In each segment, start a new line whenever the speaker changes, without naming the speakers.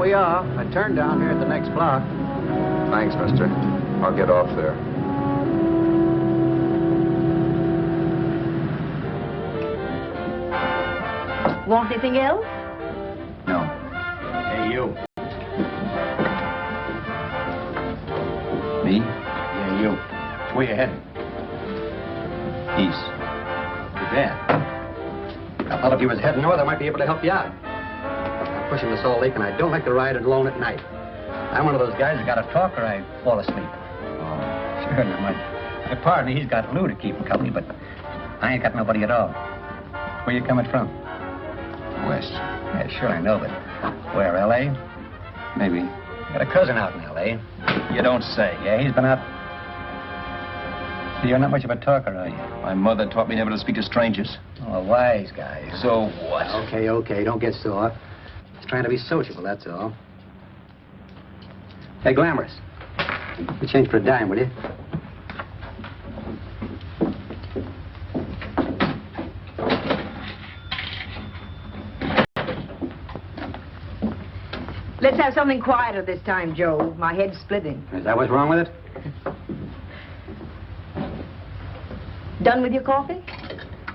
we are. I turned down here at the next block.
Thanks, mister. I'll get off there.
Want anything else?
No.
Hey, you.
Me?
Yeah, you. Where you heading?
East.
Too bad. I thought if you was heading north, I might be able to help you out. I'm pushing the Salt Lake, and I don't like to ride alone at night. I'm one of those guys that got to talk or I fall asleep.
Oh.
Sure, now, my partner, he's got Lou to keep him company, but I ain't got nobody at all. Where you coming from?
West.
Yeah, sure, I know, but where, L.A.?
Maybe.
Got a cousin out in L.A.
You don't say.
Yeah, he's been out. So you're not much of a talker, are you?
My mother taught me never to speak to strangers.
Oh, a wise guy.
So what?
Okay, don't get sore. Just trying to be sociable, that's all. Hey, Glamorous. You change for a dime, will you?
Let's have something quieter this time, Joe. My head's splitting.
Is that what's wrong with it?
Done with your coffee?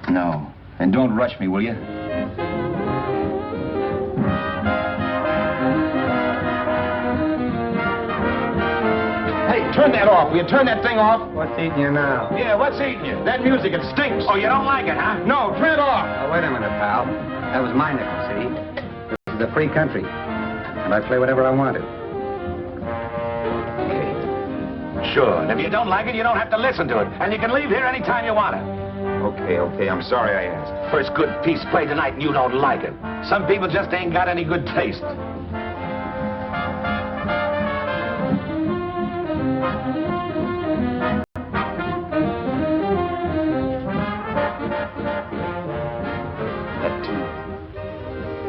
No. And don't rush me, will you? Hey, turn that off. Will you turn that thing off?
What's eating you now?
Yeah, what's eating you? That music, it stinks. Oh, you don't like it, huh? No, turn it off.
Oh, wait a minute, pal. That was my nickel, see? This is a free country. And I play whatever I want to.
Sure, and if you don't like it, you don't have to listen to it. And you can leave here anytime you want to.
Okay, I'm sorry I asked.
First good piece played tonight and you don't like it. Some people just ain't got any good taste.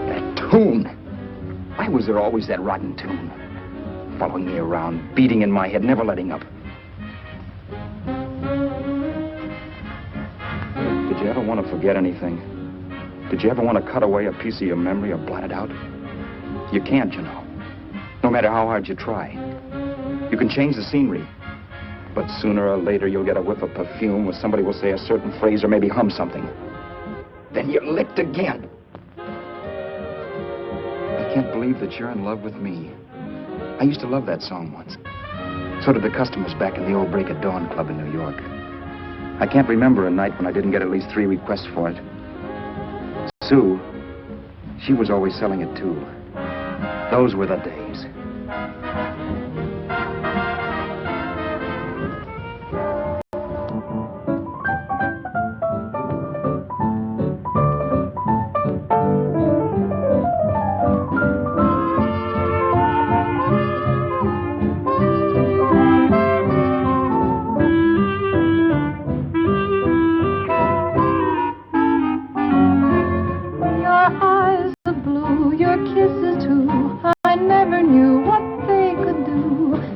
That tune. Why was there always that rotten tune? Following me around, beating in my head, never letting up. Did you ever want to forget anything? Did you ever want to cut away a piece of your memory or blot it out? You can't, you know. No matter how hard you try. You can change the scenery. But sooner or later, you'll get a whiff of perfume or somebody will say a certain phrase or maybe hum something. Then you're licked again. I can't believe that you're in love with me. I used to love that song once. So did the customers back in the old Break of Dawn Club in New York. I can't remember a night when I didn't get at least 3 requests for it. Sue, she was always selling it too. Those were the days.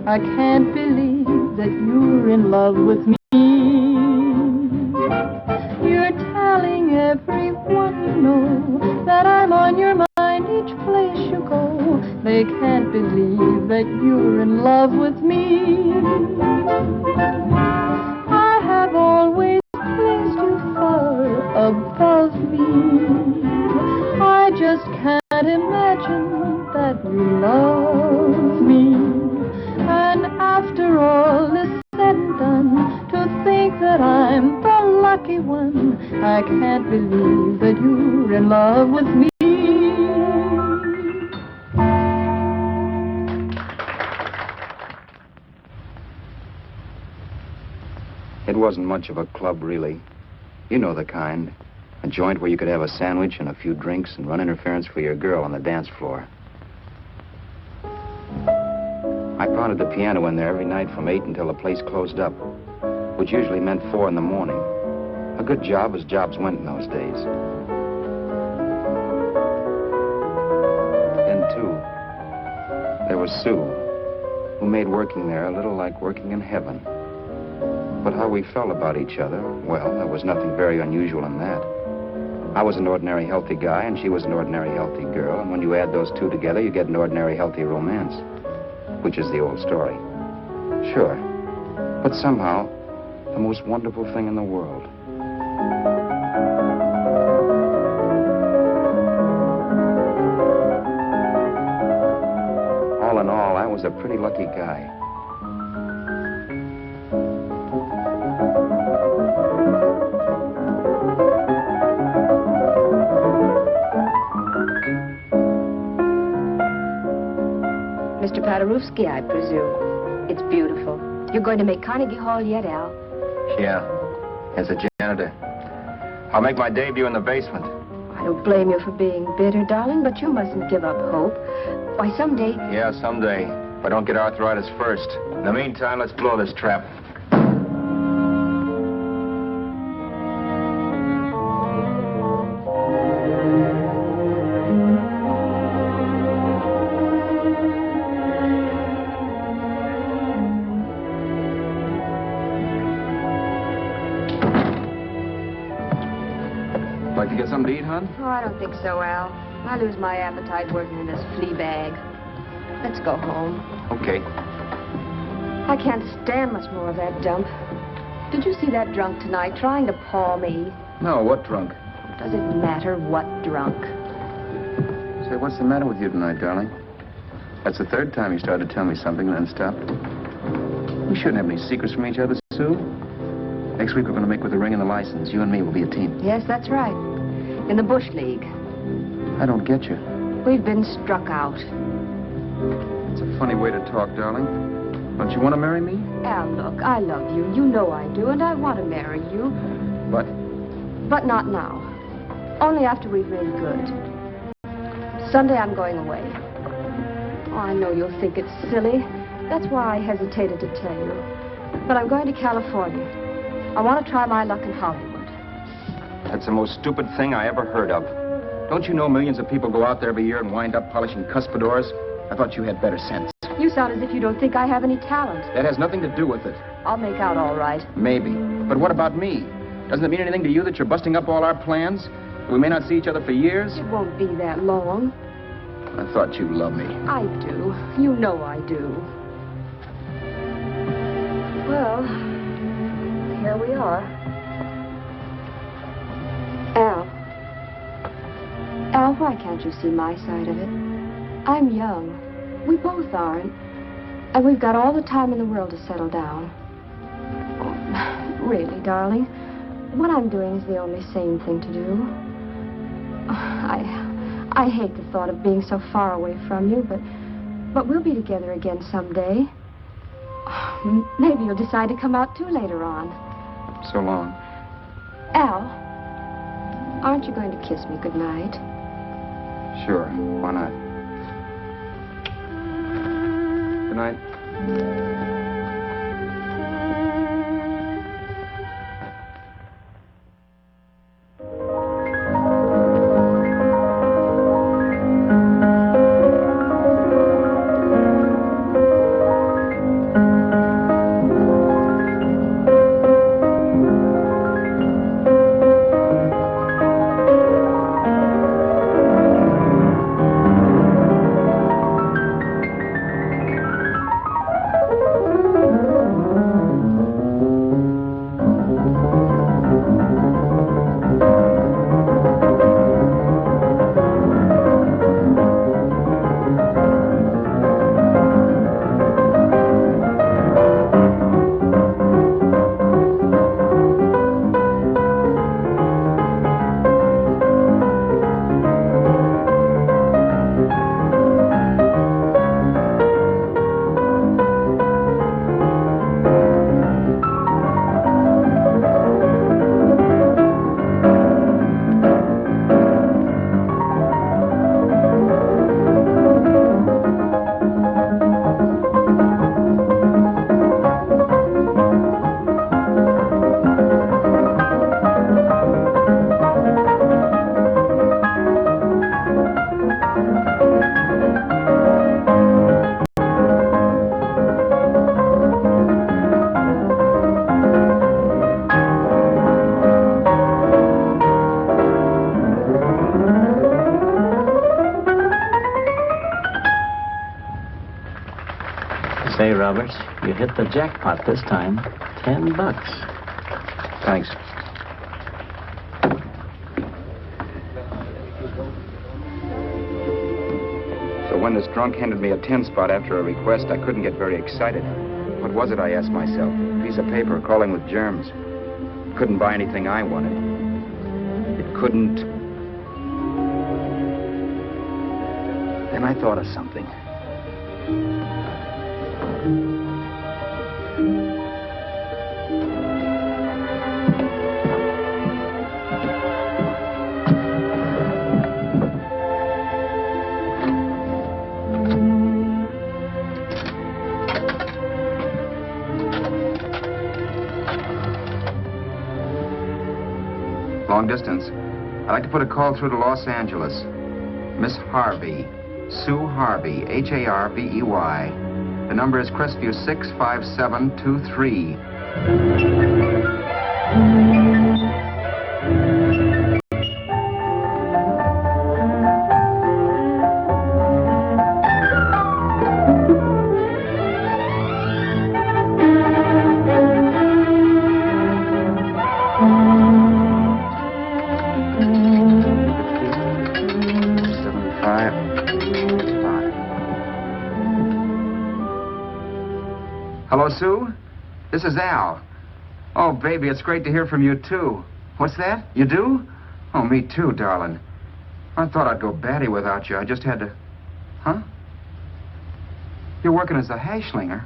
I can't believe that you're in love with me. You're telling everyone you know that I'm on your mind each place you go. They can't believe that you're in love with me. I have always placed you far above me. I just can't imagine that you love me. And after all is said and done, to think that I'm the lucky one, I can't believe that you're in love with me.
It wasn't much of a club, really. You know the kind. A joint where you could have a sandwich and a few drinks and run interference for your girl on the dance floor. I pounded the piano in there every night from 8 until the place closed up, which usually meant 4 in the morning. A good job as jobs went in those days. Then, too, there was Sue, who made working there a little like working in heaven. But how we felt about each other, well, there was nothing very unusual in that. I was an ordinary healthy guy, and she was an ordinary healthy girl, and when you add those two together, you get an ordinary healthy romance, which is the old story. Sure, but somehow, the most wonderful thing in the world. All in all, I was a pretty lucky guy.
Mr. Paderewski, I presume. It's beautiful. You're going to make Carnegie Hall yet, Al?
Yeah, as a janitor. I'll make my debut in the basement.
I don't blame you for being bitter, darling, but you mustn't give up hope. Why, someday...
Yeah, someday. If I don't get arthritis first. In the meantime, let's blow this trap. Like to get something to eat, hon?
Oh, I don't think so, Al. I lose my appetite working in this flea bag. Let's go home.
Okay.
I can't stand much more of that dump. Did you see that drunk tonight trying to paw me?
No, what drunk?
Does it matter what drunk?
Say, what's the matter with you tonight, darling? That's the third time you started to tell me something and then stopped. We shouldn't have any secrets from each other, Sue. Next week we're going to make with the ring and the license. You and me will be a team.
Yes, that's right. In the Bush League.
I don't get you.
We've been struck out.
It's a funny way to talk, darling. Don't you want to marry me?
Al, look, I love you. You know I do, and I want to marry you.
But?
But not now. Only after we've made good. Sunday I'm going away. Oh, I know you'll think it's silly. That's why I hesitated to tell you. But I'm going to California. I want to try my luck in Hollywood.
That's the most stupid thing I ever heard of. Don't you know millions of people go out there every year and wind up polishing cuspidors? I thought you had better sense.
You sound as if you don't think I have any talent.
That has nothing to do with it.
I'll make out all right.
Maybe. But what about me? Doesn't it mean anything to you that you're busting up all our plans? We may not see each other for years?
It won't be that long.
I thought you loved me.
I do. You know I do. Well, here we are. Al, why can't you see my side of it? I'm young. We both are, and we've got all the time in the world to settle down. Oh, really, darling, what I'm doing is the only sane thing to do. I hate the thought of being so far away from you, but we'll be together again someday. Maybe you'll decide to come out too later on.
So long.
Al, aren't you going to kiss me goodnight?
Sure, why not? Good night.
Roberts. You hit the jackpot this time. $10.
Thanks. So when this drunk handed me a 10 spot after a request, I couldn't get very excited. What was it, I asked myself? A piece of paper crawling with germs. Couldn't buy anything I wanted. It couldn't... Then I thought of something. Long distance. I'd like to put a call through to Los Angeles. Miss Harvey. Sue Harvey, Harvey. The number is Crestview 65723. Hello, Sue? This is Al. Oh, baby, it's great to hear from you, too. What's that? You do? Oh, me too, darling. I thought I'd go batty without you. I just had to... Huh? You're working as a hashlinger?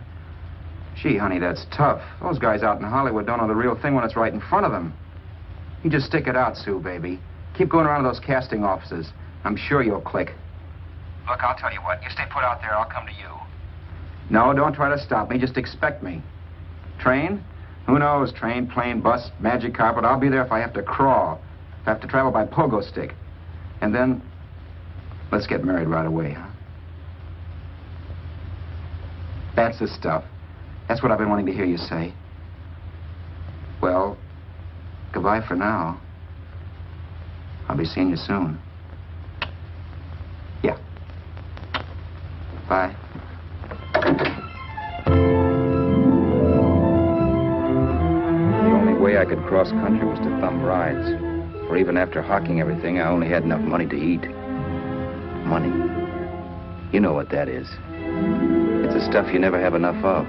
Gee, honey, that's tough. Those guys out in Hollywood don't know the real thing when it's right in front of them. You just stick it out, Sue, baby. Keep going around to those casting offices. I'm sure you'll click. Look, I'll tell you what. You stay put out there, I'll come to you. No, don't try to stop me. Just expect me. Train? Who knows? Train, plane, bus, magic carpet. I'll be there if I have to crawl. If I have to travel by pogo stick. And then, let's get married right away, huh? That's the stuff. That's what I've been wanting to hear you say. Well, goodbye for now. I'll be seeing you soon. Yeah. Bye. The only way I could cross country was to thumb rides. For even after hawking everything, I only had enough money to eat. Money. You know what that is. It's the stuff you never have enough of.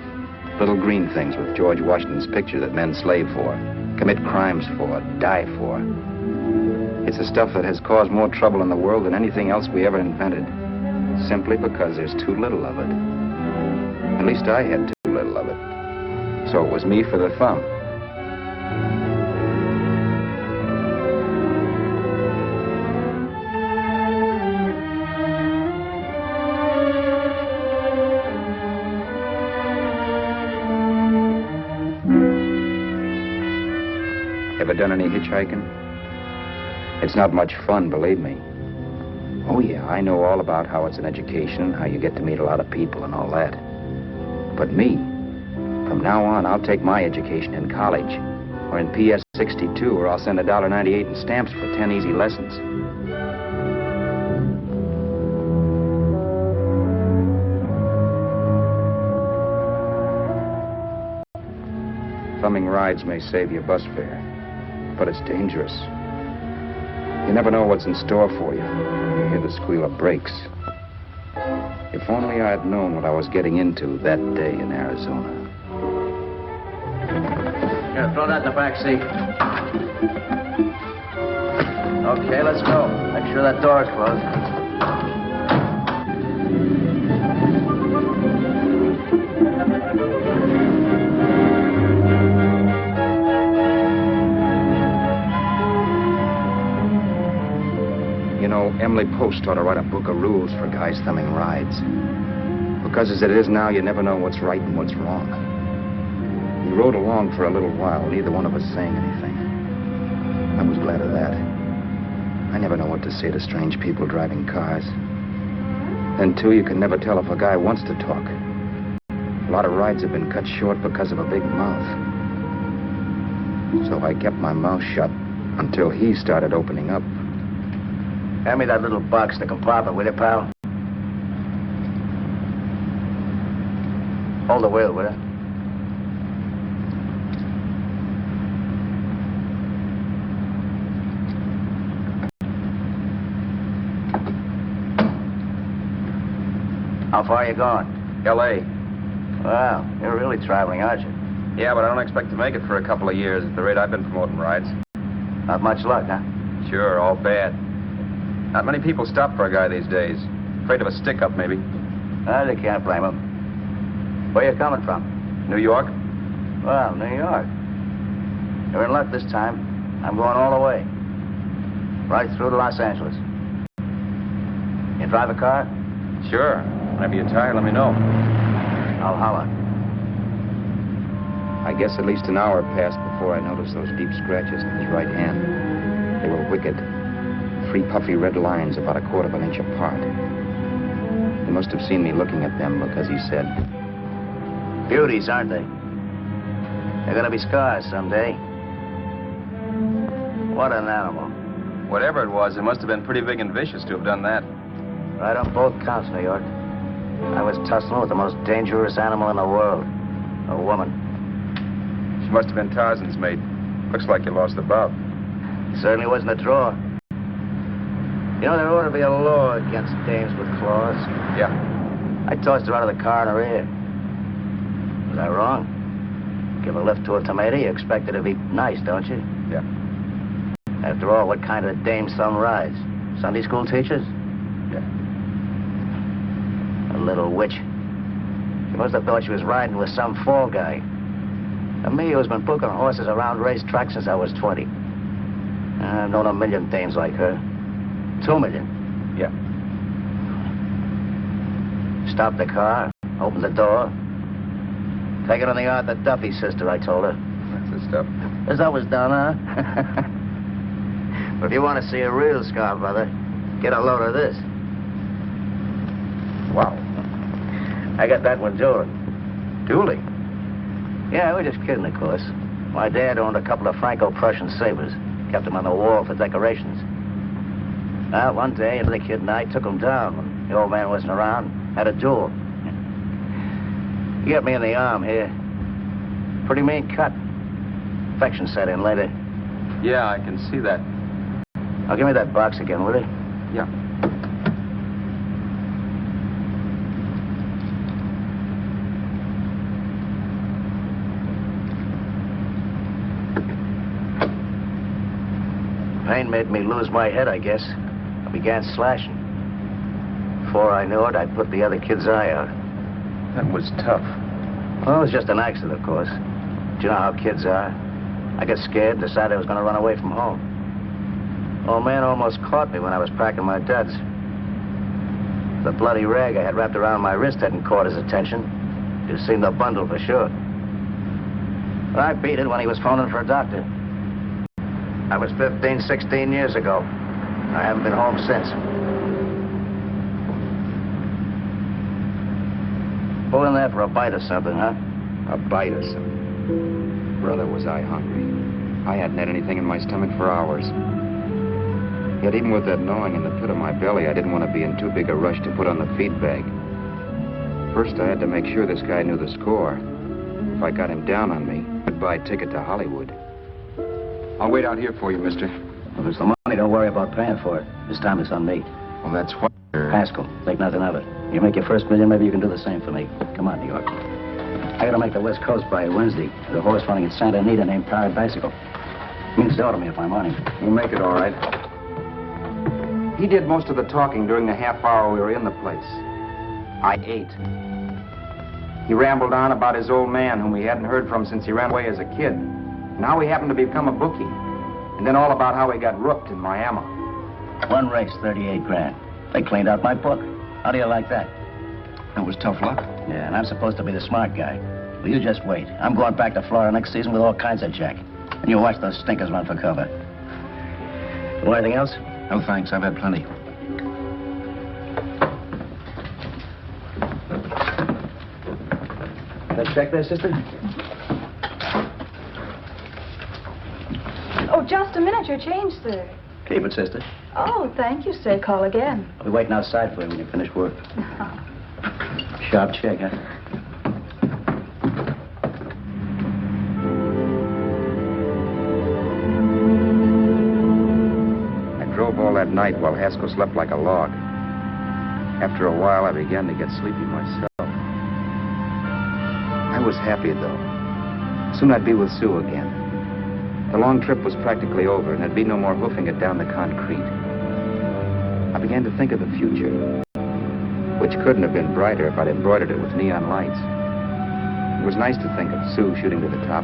Little green things with George Washington's picture that men slave for, commit crimes for, die for. It's the stuff that has caused more trouble in the world than anything else we ever invented. Simply because there's too little of it. At least I had too little of it. So it was me for the thumb. Ever done any hitchhiking? It's not much fun, believe me. Oh, yeah, I know all about how it's an education, how you get to meet a lot of people and all that. But me, from now on, I'll take my education in college, or in PS 62, or I'll send $1.98 in stamps for 10 easy lessons. Thumbing rides may save you bus fare, but it's dangerous. You never know what's in store for you. You hear the squeal of brakes. If only I had known what I was getting into that day in Arizona.
Here, throw that in the back seat. Okay, let's go. Make sure that door is closed.
You know, Emily Post ought to write a book of rules for guys thumbing rides. Because as it is now, you never know what's right and what's wrong. We rode along for a little while, neither one of us saying anything. I was glad of that. I never know what to say to strange people driving cars. Then, too, you can never tell if a guy wants to talk. A lot of rides have been cut short because of a big mouth. So I kept my mouth shut until he started opening up.
Hand me that little box in the compartment, will you, pal?
Hold the wheel, will you? How far are you going?
L.A.
Wow, you're really traveling, aren't you?
Yeah, but I don't expect to make it for a couple of years at the rate I've been promoting rides.
Not much luck, huh?
Sure, all bad. Not many people stop for a guy these days. Afraid of a stick-up, maybe.
They can't blame them. Where you coming from?
New York?
Well, New York. You're in luck this time. I'm going all the way. Right through to Los Angeles. You drive a car?
Sure. Whenever you're tired, let me know.
I'll holler.
I guess at least an hour passed before I noticed those deep scratches in his right hand. They were wicked. 3 puffy red lines about 1/4 of an inch apart. He must have seen me looking at them because he said,
Beauties, aren't they? They're gonna be scars someday. What an animal.
whatever it was, it must have been pretty big and vicious to have done that.
Right on both counts, New York. I was tussling with the most dangerous animal in the world. A woman.
She must have been Tarzan's mate. Looks like you lost the bout.
Certainly wasn't a draw. You know, there ought to be a law against dames with claws.
Yeah.
I tossed her out of the car in her ear. Was I wrong? Give a lift to a tomato, you expect her to be nice, don't you?
Yeah.
After all, what kind of dame son rides? Sunday school teachers?
Yeah.
A little witch. She must have thought she was riding with some fall guy. And me, who's been booking horses around racetracks since I was 20. I've known a million dames like her. 2 million.
Yeah.
Stop the car, open the door. Take it on the Arthur Duffy sister, I told her.
That's the stuff.
As that was done, huh? But if you want to see a real scar, brother, get a load of this.
Wow.
I got that one dueling.
Dueling?
Yeah, we're just kidding, of course. My dad owned a couple of Franco-Prussian sabers. Kept them on the wall for decorations. Well, one day, the kid and I took them down when the old man wasn't around. Had a duel. He got me in the arm here. Pretty mean cut. Infection set in later.
Yeah, I can see that.
Now, give me that box again, will you?
Yeah.
Pain made me lose my head, I guess. I began slashing. Before I knew it, I put the other kid's eye out.
That was tough.
Well, it was just an accident, of course. But you know how kids are. I got scared, decided I was going to run away from home. Old man almost caught me when I was packing my duds. The bloody rag I had wrapped around my wrist hadn't caught his attention. You'd seen the bundle for sure. But I beat it when he was phoning for a doctor. That was 15, 16 years ago. I haven't been home since. Pull in there for a bite or something, huh?
A bite or something. Brother, was I hungry. I hadn't had anything in my stomach for hours. Yet even with that gnawing in the pit of my belly, I didn't want to be in too big a rush to put on the feed bag. First, I had to make sure this guy knew the score. If I got him down on me, goodbye ticket to Hollywood. I'll wait out here for you, mister.
Well, there's the money. Don't worry about paying for it. This time it's on me.
Well, that's what...
Haskell, think nothing of it. You make your first million, maybe you can do the same for me. Come on, New York. I gotta make the West Coast by Wednesday. There's a horse running at Santa Anita named Pirate Bicycle. Means sell to me if I'm on him.
We'll make it all right. He did most of the talking during the half hour we were in the place. I ate. He rambled on about his old man, whom we hadn't heard from since he ran away as a kid. Now he happened to become a bookie. And then all about how he got rooked in Miami.
One race, 38 grand. They cleaned out my book. How do you like that?
That was tough luck.
Yeah, and I'm supposed to be the smart guy. Well, you just wait. I'm going back to Florida next season with all kinds of jack. And you watch those stinkers run for cover. Want anything else?
No, thanks. I've had plenty.
That check there, sister?
Oh, just a minute. Your change, sir.
Keep it, sister.
Oh, thank you, sir. Call again.
I'll be waiting outside for you when you finish work. Sharp check, huh?
that night while Haskell slept like a log. After a while, I began to get sleepy myself. I was happy, though. Soon I'd be with Sue again. The long trip was practically over, and there'd be no more hoofing it down the concrete. I began to think of the future, which couldn't have been brighter if I'd embroidered it with neon lights. It was nice to think of Sue shooting to the top.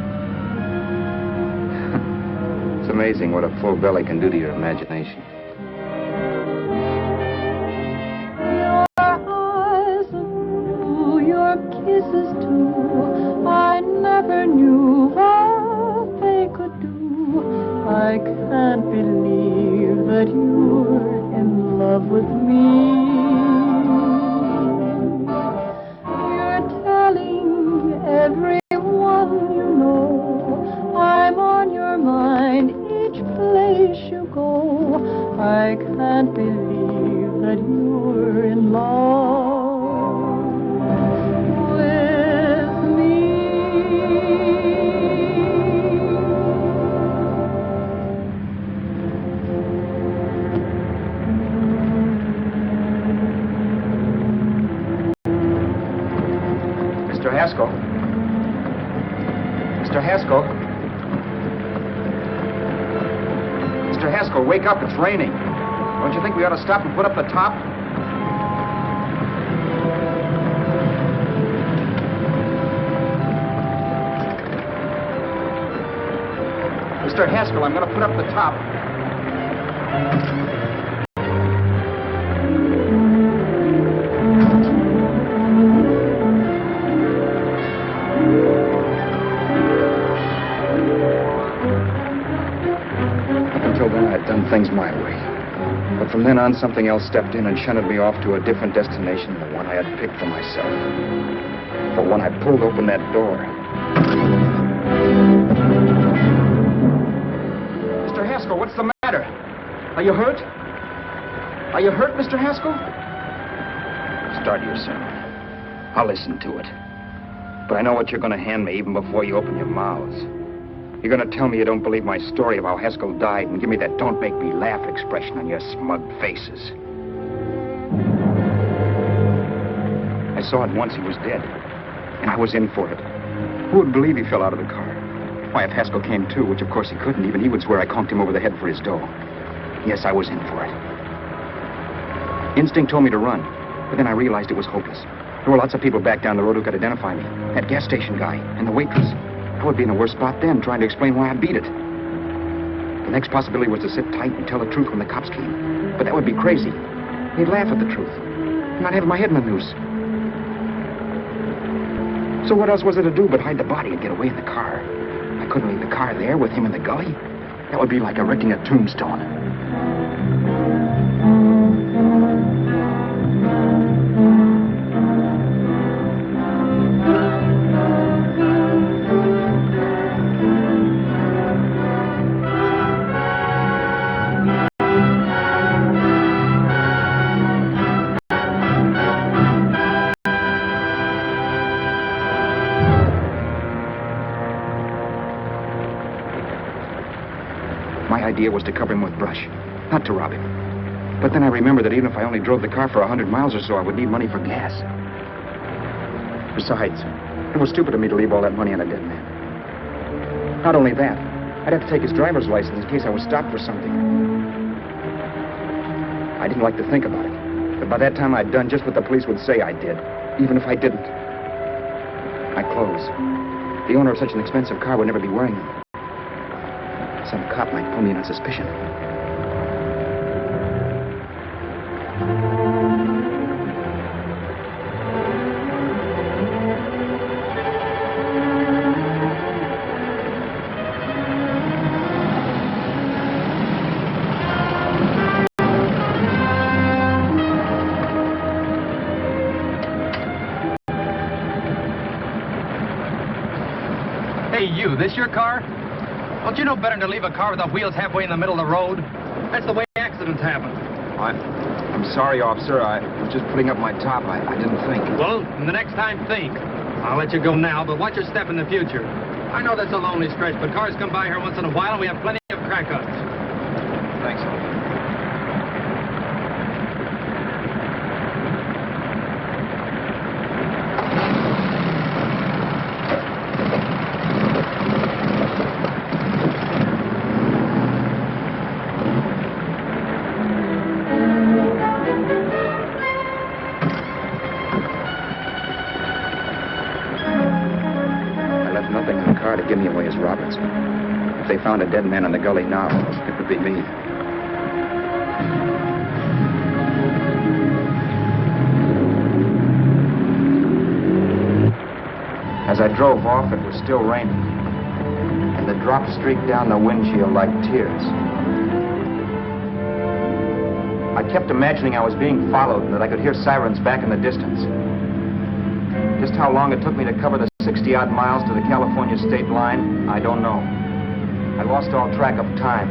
It's amazing what a full belly can do to your imagination.
Your eyes are blue, your kisses too. I never knew what they could do. I can't believe that you're in love with me. You're telling everyone you know I'm on your mind each place you go. I can't believe that you're in love with me.
Mr. Haskell? Mr. Haskell? Mr. Haskell, wake up. It's raining. Don't you think we ought to stop and put up the top? Mr. Haskell, I'm going to put up the top. Until then, I'd done things my way. But from then on, something else stepped in and shunted me off to a different destination than the one I had picked for myself. But when I pulled open that door... Mr. Haskell, what's the matter? Are you hurt? Are you hurt, Mr. Haskell? Start your sermon. I'll listen to it. But I know what you're going to hand me even before you open your mouths. You're going to tell me you don't believe my story of how Haskell died and give me that don't make me laugh expression on your smug faces. I saw at once he was dead, and I was in for it. Who would believe he fell out of the car? Why, if Haskell came too, which of course he couldn't, even he would swear I conked him over the head for his dough. Yes, I was in for it. Instinct told me to run, but then I realized it was hopeless. There were lots of people back down the road who could identify me. That gas station guy and the waitress. I would be in a worse spot then, trying to explain why I beat it. The next possibility was to sit tight and tell the truth when the cops came. But that would be crazy. They'd laugh at the truth. And I'd have my head in the noose. So what else was there to do but hide the body and get away in the car? I couldn't leave the car there with him in the gully. That would be like erecting a tombstone. My idea was to cover him with brush, not to rob him. But then I remembered that even if I only drove the car for 100 miles or so, I would need money for gas. Besides, it was stupid of me to leave all that money on a dead man. Not only that, I'd have to take his driver's license in case I was stopped for something. I didn't like to think about it, but by that time I'd done just what the police would say I did, even if I didn't. My clothes. The owner of such an expensive car would never be wearing them. Some cop might pull me in on suspicion.
Hey, you, this your car? Don't you know better than to leave a car with the wheels halfway in the middle of the road? That's the way accidents happen.
I'm sorry, officer. I was just putting up my top. I didn't think.
Well, the next time, think. I'll let you go now, but watch your step in the future. I know that's a lonely stretch, but cars come by here once in a while, and we have plenty of crack-ups.
Thanks, officer. If they found a dead man in the gully now, it would be me. As I drove off, it was still raining, and the drops streaked down the windshield like tears. I kept imagining I was being followed and that I could hear sirens back in the distance. Just how long it took me to cover the 60-odd miles to the California state line, I don't know. I lost all track of time.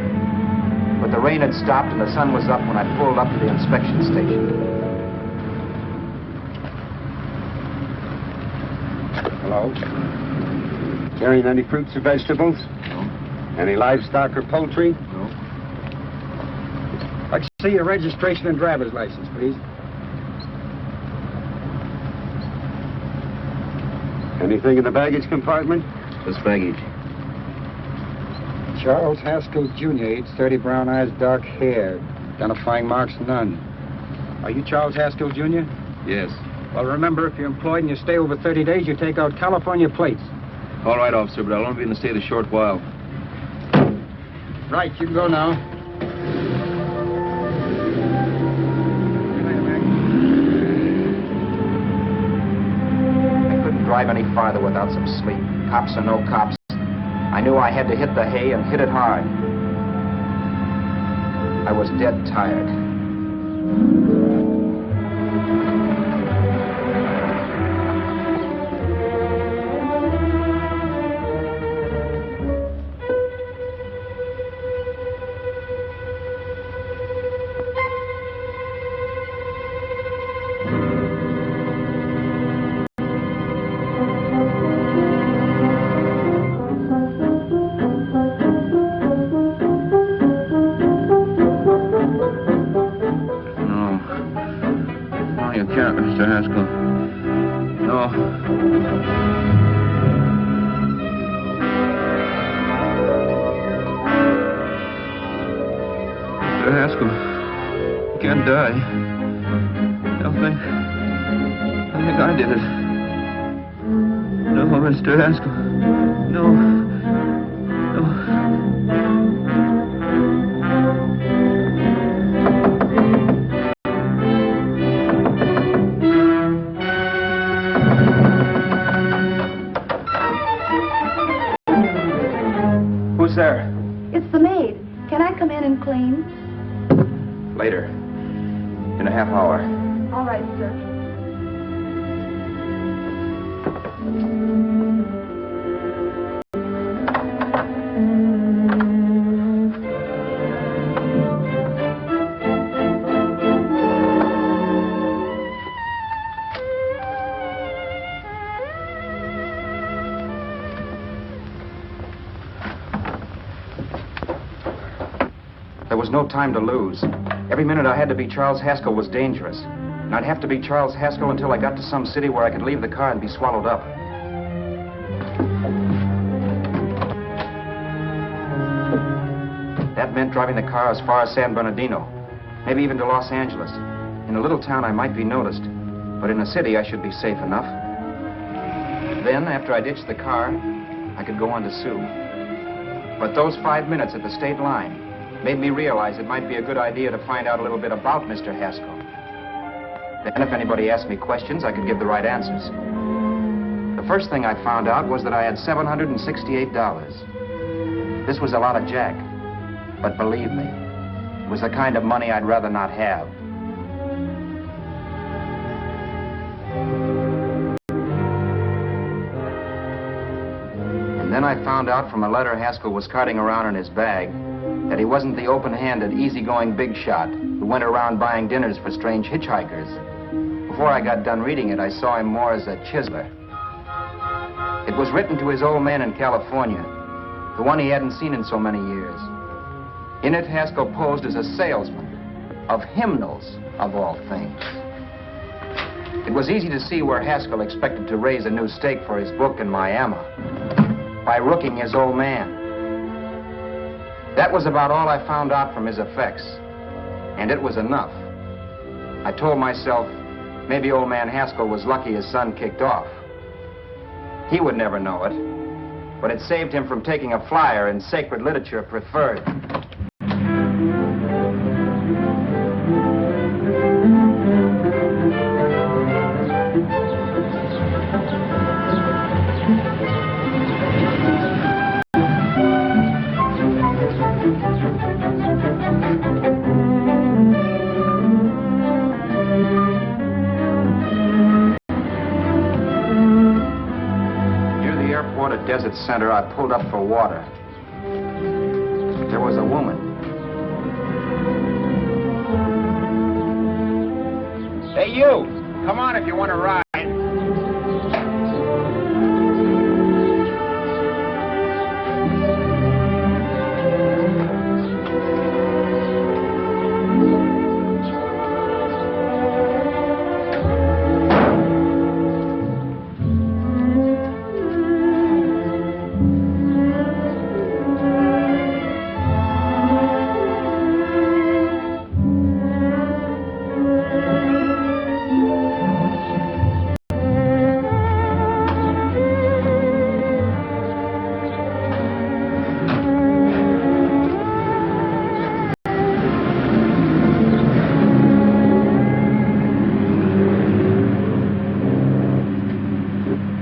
But the rain had stopped and the sun was up when I pulled up to the inspection station.
Hello? Carrying any fruits or vegetables?
No.
Any livestock or poultry?
No.
I'd like to see your registration and driver's license, please. Anything in the baggage compartment?
Just baggage.
Charles Haskell, Jr., age 30, brown eyes, dark hair. Identifying marks, none. Are you Charles Haskell, Jr.?
Yes.
Well, remember, if you're employed and you stay over 30 days, you take out California plates.
All right, officer, but I'll only be in the state a short while.
Right, you can go now.
I couldn't drive any farther without some sleep. Cops or no cops, I knew I had to hit the hay and hit it hard. I was dead tired.
Mr. Haskell. No. Mr. Haskell, you can't die. Don't think I did it. No, Mr. Haskell. No. Who's there?
It's the maid. Can I come in and clean?
Later. In a half hour.
All right, sir.
There was no time to lose. Every minute I had to be Charles Haskell was dangerous. And I'd have to be Charles Haskell until I got to some city where I could leave the car and be swallowed up. That meant driving the car as far as San Bernardino, maybe even to Los Angeles. In a little town I might be noticed, but in a city I should be safe enough. Then, after I ditched the car, I could go on to Sue. But those 5 minutes at the state line made me realize it might be a good idea to find out a little bit about Mr. Haskell. Then if anybody asked me questions, I could give the right answers. The first thing I found out was that I had $768. This was a lot of jack, but believe me, it was the kind of money I'd rather not have. And then I found out from a letter Haskell was carting around in his bag that he wasn't the open-handed, easygoing big shot who went around buying dinners for strange hitchhikers. Before I got done reading it, I saw him more as a chiseler. It was written to his old man in California, the one he hadn't seen in so many years. In it, Haskell posed as a salesman of hymnals, of all things. It was easy to see where Haskell expected to raise a new stake for his book in Miami by rooking his old man. That was about all I found out from his effects, and it was enough. I told myself, maybe old man Haskell was lucky his son kicked off. He would never know it, but it saved him from taking a flyer in Sacred Literature Preferred. Desert Center, I pulled up for water. There was a woman. Hey, you! Come on if you want to ride.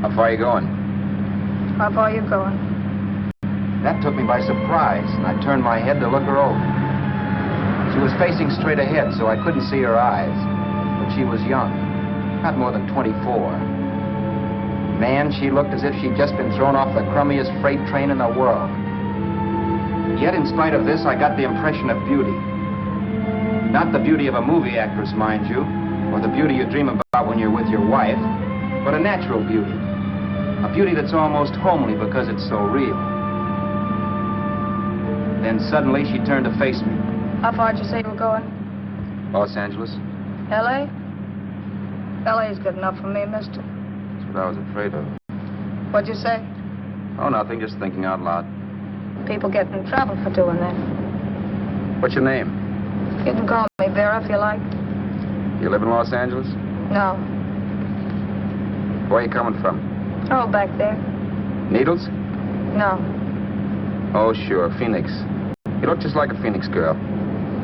How far are you going?
How far are you going?
That took me by surprise, and I turned my head to look her over. She was facing straight ahead, so I couldn't see her eyes. But she was young, not more than 24. Man, she looked as if she'd just been thrown off the crummiest freight train in the world. Yet, in spite of this, I got the impression of beauty. Not the beauty of a movie actress, mind you, or the beauty you dream about when you're with your wife, but a natural beauty. A beauty that's almost homely because it's so real. Then suddenly she turned to face me.
How far did you say you were going?
Los Angeles?
L.A.? L.A.'s good enough for me, mister.
That's what I was afraid of.
What'd you say?
Oh, nothing, just thinking out loud.
People get in trouble for doing that.
What's your name?
You can call me Vera if you like.
You live in Los Angeles?
No.
Where are you coming from?
Oh, back there.
Needles?
No.
Oh, sure, Phoenix. You look just like a Phoenix girl.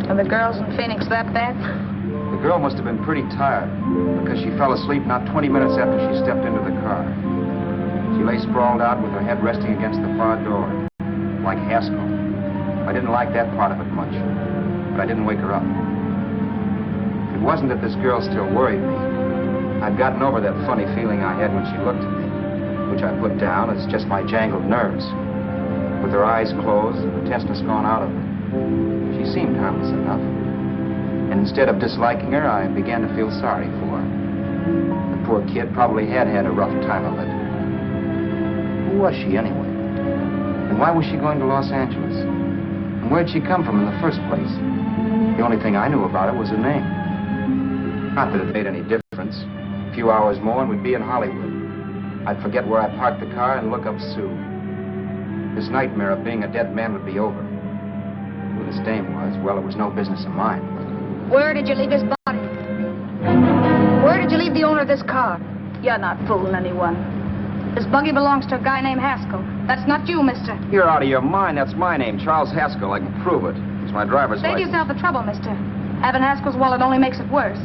Are the girls in Phoenix that bad?
The girl must have been pretty tired, because she fell asleep not 20 minutes after she stepped into the car. She lay sprawled out with her head resting against the far door, like Haskell. I didn't like that part of it much, but I didn't wake her up. It wasn't that this girl still worried me. I'd gotten over that funny feeling I had when she looked at me, which I put down as just my jangled nerves. With her eyes closed and the tenseness gone out of her, she seemed harmless enough. And instead of disliking her, I began to feel sorry for her. The poor kid probably had had a rough time of it. Who was she anyway? And why was she going to Los Angeles? And where'd she come from in the first place? The only thing I knew about her was her name. Not that it made any difference. A few hours more and we'd be in Hollywood. I'd forget where I parked the car and look up Sue. This nightmare of being a dead man would be over. Who this dame was, well, it was no business of mine.
Where did you leave his body? Where did you leave the owner of this car? You're not fooling anyone. This buggy belongs to a guy named Haskell. That's not you, mister.
You're out of your mind. That's my name, Charles Haskell. I can prove it. It's my driver's
Save
license.
yourself the trouble, mister. Having Haskell's wallet only makes it worse.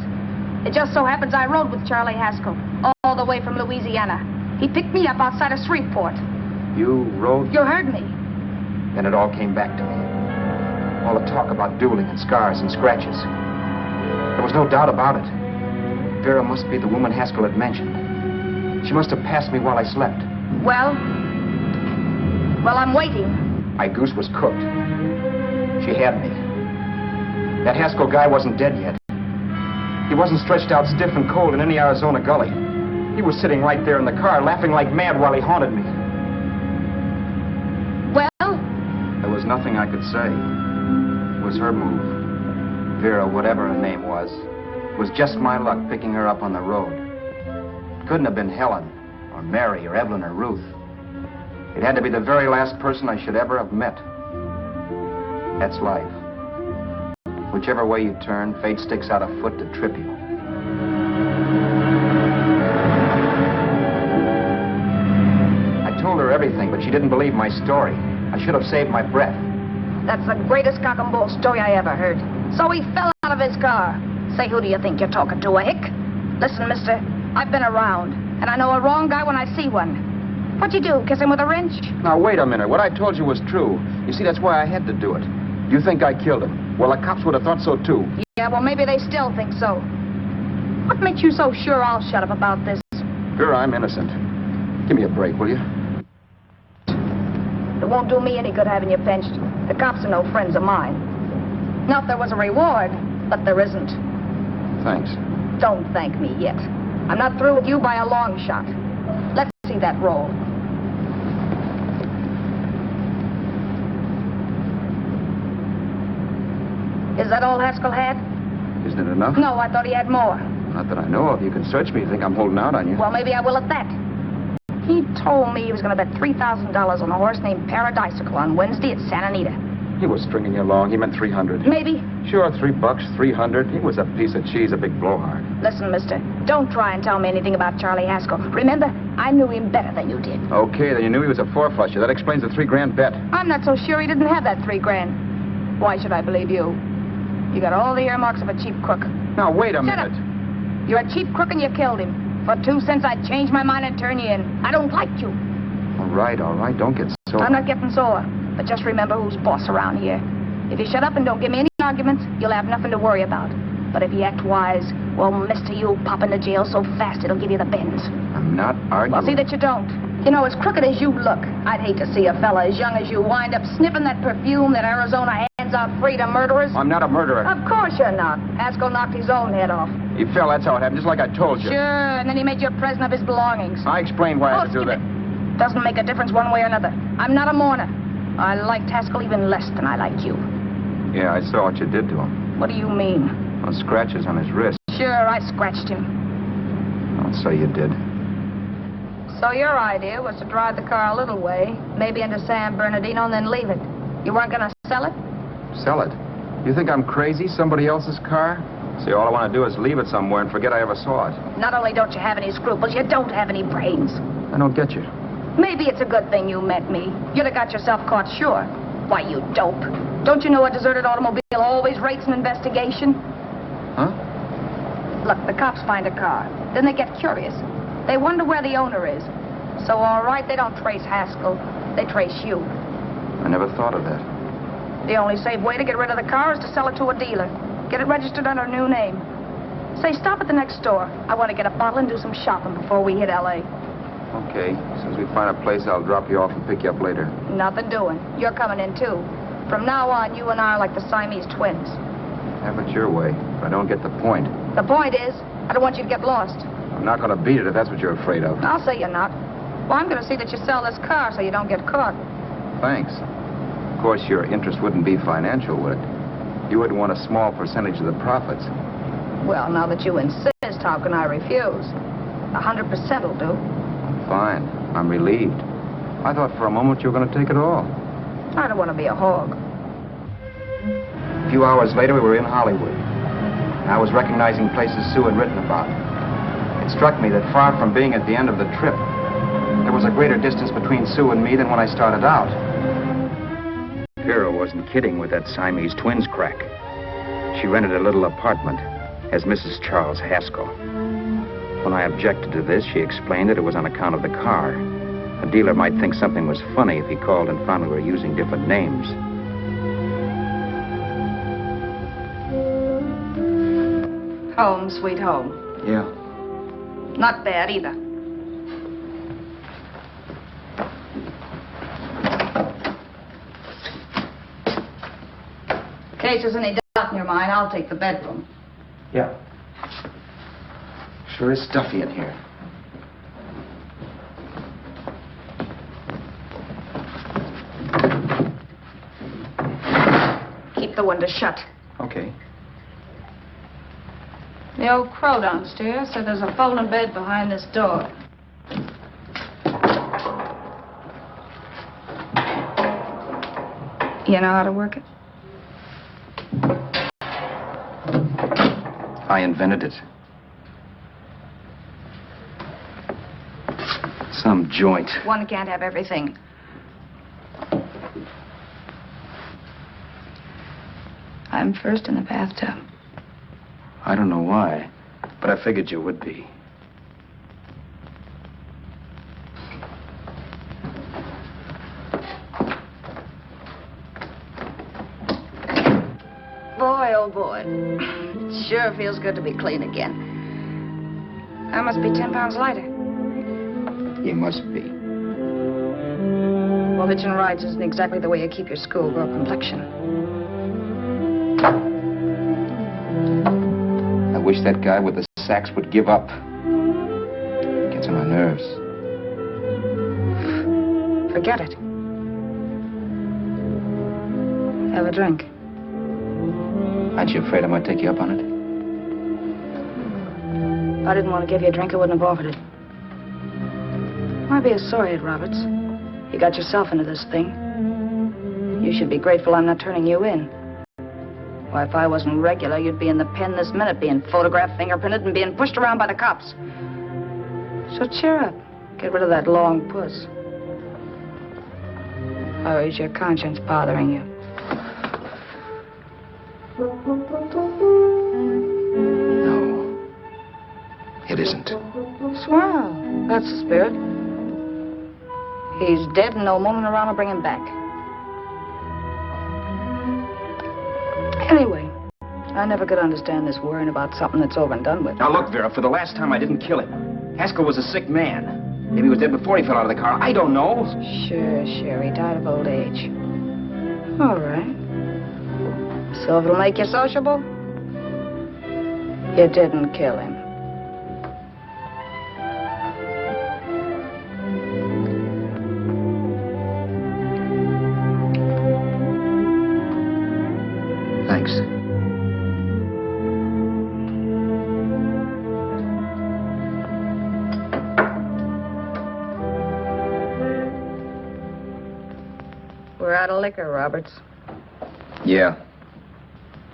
It just so happens I rode with Charlie Haskell all the way from Louisiana. He picked me up outside of Shreveport.
You rode?
You heard me.
Then it all came back to me. All the talk about dueling and scars and scratches. There was no doubt about it. Vera must be the woman Haskell had mentioned. She must have passed me while I slept.
Well, I'm waiting.
My goose was cooked. She had me. That Haskell guy wasn't dead yet. He wasn't stretched out stiff and cold in any Arizona gully. He was sitting right there in the car, laughing like mad while he haunted me.
Well?
There was nothing I could say. It was her move. Vera, whatever her name was. It was just my luck picking her up on the road. It couldn't have been Helen, or Mary, or Evelyn, or Ruth. It had to be the very last person I should ever have met. That's life. Whichever way you turn, fate sticks out a foot to trip you. I told her everything. everything, but she didn't believe my story. I should have saved my breath.
That's the greatest cock and bull story I ever heard. So he fell out of his car. Say, who do you think you're talking to, a hick? Listen, mister, I've been around, and I know a wrong guy when I see one. What'd you do, kiss him with a wrench?
Now, wait a minute. What I told you was true. You see, that's why I had to do it. You think I killed him? Well, the cops would have thought so, too.
Yeah, well, maybe they still think so. What makes you so sure I'll shut up about this?
Vera, I'm innocent. Give me a break, will you?
It won't do me any good having you pinched. The cops are no friends of mine. Not there was a reward, but there isn't.
Thanks.
Don't thank me yet. I'm not through with you by a long shot. Let's see that roll. Is that all Haskell had?
Isn't it enough?
No, I thought he had more.
Not that I know of. You can search me. You think I'm holding out on you?
Well, maybe I will at that. He told me he was going to bet $3,000 on a horse named Paradisical on Wednesday at Santa Anita.
He was stringing you along. He meant 300.
Maybe.
Sure, $3, 300. He was a piece of cheese, a big blowhard.
Listen, mister, don't try and tell me anything about Charlie Haskell. Remember, I knew him better than you did.
Okay, then you knew he was a four-flusher. That explains the $3,000 bet.
I'm not so sure he didn't have that $3,000. Why should I believe you? You got all the earmarks of a cheap crook.
Now, wait a
Shut
minute.
Up. You're a cheap crook and you killed him. For 2 cents, I'd change my mind and turn you in. I don't like you.
All right. Don't get sore.
I'm not getting sore. But just remember who's boss around here. If you shut up and don't give me any arguments, you'll have nothing to worry about. But if you act wise, well, mister, you'll pop into jail so fast it'll give you the bends.
I'm not arguing.
Well, see that you don't. You know, as crooked as you look, I'd hate to see a fella as young as you wind up sniffing that perfume that Arizona hands out free to murderers.
I'm not a murderer.
Of course you're not. Haskell knocked his own head off.
He fell, that's how it happened, just like I told you.
Sure, and then he made you a present of his belongings.
I explained why I had to do that.
Doesn't make a difference one way or another. I'm not a mourner. I liked Haskell even less than I like you.
Yeah, I saw what you did to him.
What do you mean?
Well, scratches on his wrist.
Sure, I scratched him.
I'll say you did.
So your idea was to drive the car a little way, maybe into San Bernardino, and then leave it. You weren't going to sell it?
Sell it? You think I'm crazy? Somebody else's car? See, all I want to do is leave it somewhere and forget I ever saw it.
Not only don't you have any scruples, you don't have any brains.
I don't get you.
Maybe it's a good thing you met me. You'd have got yourself caught, sure. Why, you dope. Don't you know a deserted automobile always rates an investigation?
Huh?
Look, the cops find a car. Then they get curious. They wonder where the owner is. So, all right, they don't trace Haskell. They trace you.
I never thought of that.
The only safe way to get rid of the car is to sell it to a dealer. Get it registered under a new name. Say, stop at the next store. I want to get a bottle and do some shopping before we hit L.A.
Okay. As soon as we find a place, I'll drop you off and pick you up later.
Nothing doing. You're coming in, too. From now on, you and I are like the Siamese twins.
Have it your way, but I don't get the point.
The point is, I don't want you to get lost.
I'm not going to beat it if that's what you're afraid of.
I'll say you're not. Well, I'm going to see that you sell this car so you don't get caught.
Thanks. Of course, your interest wouldn't be financial, would it? You would want a small percentage of the profits.
Well, now that you insist, how can I refuse? 100% will do.
Fine. I'm relieved. I thought for a moment you were going to take it all.
I don't want to be a hog.
A few hours later, we were in Hollywood. I was recognizing places Sue had written about. It struck me that far from being at the end of the trip, there was a greater distance between Sue and me than when I started out. Vera wasn't kidding with that Siamese twins crack. She rented a little apartment as Mrs. Charles Haskell. When I objected to this, she explained that it was on account of the car. A dealer might think something was funny if he called and found we were using different names.
Home, sweet home.
Yeah.
Not bad, either. In case there's any doubt in your mind, I'll take the bedroom.
Yeah. Sure is stuffy in here.
Keep the window shut.
Okay.
The old crow downstairs said there's a folding bed behind this door. You know how to work it?
I invented it. Some joint.
One can't have everything. I'm first in the bathtub.
I don't know why, but I figured you would be.
Boy, oh boy. Sure feels good to be clean again. I must be 10 pounds lighter.
You must be.
Well, hitching rides isn't exactly the way you keep your schoolgirl complexion.
I wish that guy with the sacks would give up. Gets on my nerves.
Forget it. Have a drink.
Aren't you afraid I might take you up on it?
If I didn't want to give you a drink, I wouldn't have offered it. Might be a sorehead, Roberts. You got yourself into this thing. You should be grateful I'm not turning you in. Why, if I wasn't regular, you'd be in the pen this minute, being photographed, fingerprinted, and being pushed around by the cops. So cheer up. Get rid of that long puss. Or is your conscience bothering you?
No. It isn't.
Swell. That's the spirit. He's dead and no moaning around will bring him back. Anyway, I never could understand this worrying about something that's over and done with.
Now look, Vera, for the last time I didn't kill him. Haskell was a sick man. Maybe he was dead before he fell out of the car. I don't know.
Sure. He died of old age. All right. So if it'll make you sociable, you didn't kill him.
Thanks.
We're out of liquor, Roberts.
Yeah.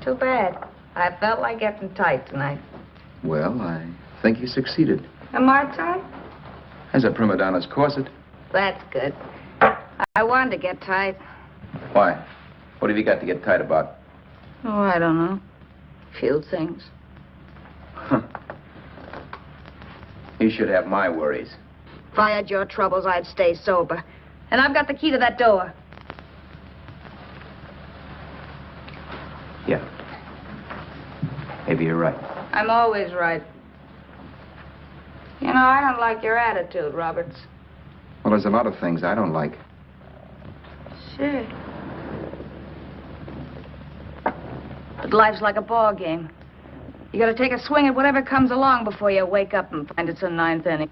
Too bad. I felt like getting tight tonight.
Well, I think you succeeded.
Am I tight?
As a prima donna's corset.
That's good. I wanted to get tight.
Why? What have you got to get tight about?
Oh, I don't know. Few things.
Huh. You should have my worries.
If I had your troubles, I'd stay sober. And I've got the key to that door.
Yeah. Maybe you're right.
I'm always right. You know, I don't like your attitude, Roberts.
Well, there's a lot of things I don't like.
Sure. But life's like a ball game. You gotta take a swing at whatever comes along before you wake up and find it's a ninth inning.